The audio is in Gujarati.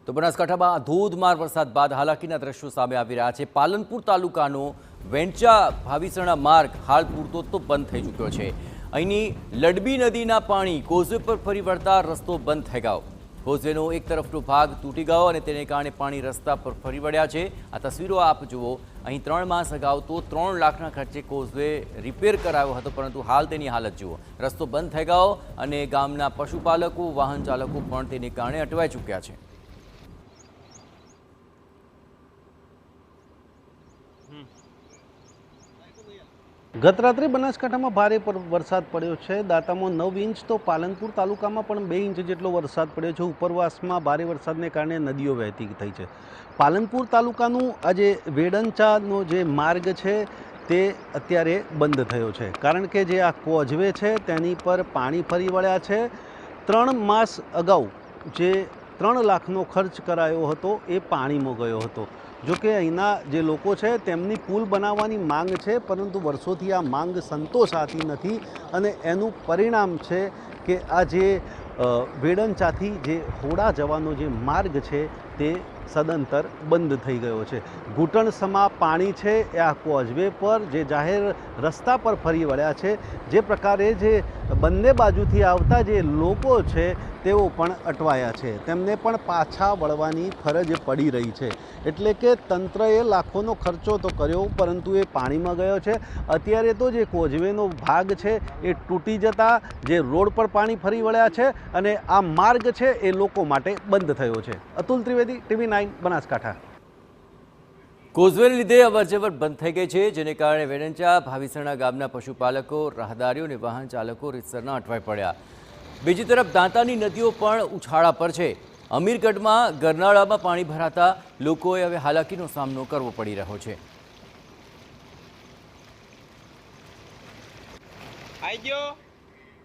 તો બનાસકાંઠામાં ધોધમાર વરસાદ બાદ હાલાકીના દ્રશ્યો સામે આવી રહ્યા છે। પાલનપુર તાલુકાનો વેંચા ભાવિસણા માર્ગ હાલ પૂરતો તો બંધ થઈ ચૂક્યો છે। અહીંની લડબી નદીના પાણી કોઝવે પર ફરી વળતા રસ્તો બંધ થઈ ગયો। કોઝવેનો એક તરફનો ભાગ તૂટી ગયો અને તેને કારણે પાણી રસ્તા પર ફરી વળ્યા છે। આ તસવીરો આપ જુઓ। અહીં 3 માસ અગાઉ તો 3 લાખના ખર્ચે કોઝવે રિપેર કરાયો હતો, પરંતુ હાલ તેની હાલત જુઓ। રસ્તો બંધ થઈ ગયો અને ગામના પશુપાલકો, વાહન ચાલકો પણ તેને કારણે અટવાઈ ચૂક્યા છે। ગત રાત્રે બનાસકાંઠામાં ભારે વરસાદ પડ્યો છે। દાંતામાં 9 ઇંચ તો પાલનપુર તાલુકામાં પણ 2 ઇંચ જેટલો વરસાદ પડ્યો છે। ઉપરવાસમાં ભારે વરસાદને કારણે નદીઓ વહેતી થઈ છે। પાલનપુર તાલુકાનું આજે વેડંચાનો જે માર્ગ છે તે અત્યારે બંધ થયો છે, કારણ કે જે આ કોઝવે છે તેની પર પાણી ફરી વળ્યા છે। 3 માસ અગાઉ જે 3 લાખનો ખર્ચ કરાયો હતો એ પાણીમાં ગયો હતો। જો કે અહીંના જે લોકો છે તેમની પુલ બનાવવાની માંગ છે, પરંતુ વર્ષોથી આ માંગ સંતોષાતી નથી અને એનું પરિણામ છે કે આ જે વેડંચાથી જે હોડા જવાનો જે માર્ગ છે તે સદંતર બંધ થઈ ગયો છે। ઘૂંટણસમા પાણી છે એ આ કોઝવે પર જે જાહેર રસ્તા પર ફરી વળ્યા છે। જે પ્રકારે જે બંને બાજુથી આવતા જે લોકો છે તેઓ પણ અટવાયા છે, તેમને પણ પાછા વળવાની ફરજ પડી રહી છે। એટલે કે તંત્રએ લાખોનો ખર્ચો તો કર્યો, પરંતુ એ પાણીમાં ગયો છે। અત્યારે તો જે કોઝવેનો ભાગ છે એ તૂટી જતા જે રોડ પર પાણી ફરી વળ્યા છે અને આ માર્ગ છે એ લોકો માટે બંધ થયો છે। અતુલ ત્રિવેદી, TV9 બનાસકાંઠા। કોઝવેને લીધે અવરજવર બંધ થઈ ગઈ છે, જેને કારણે વેડંચા ભાવિસણા ગામના પશુપાલકો, રાહદારીઓ અને વાહન ચાલકો રીતસરના અટવાઈ પડ્યા। બીજી તરફ દાંતાની નદીઓ પણ ઉછાળા પર છે। અમીરગઢમાં ગરનાળામાં પાણી ભરાતા લોકોએ હવે હાલાકીનો સામનો કરવો પડી રહ્યો છે। આઈ ગયો।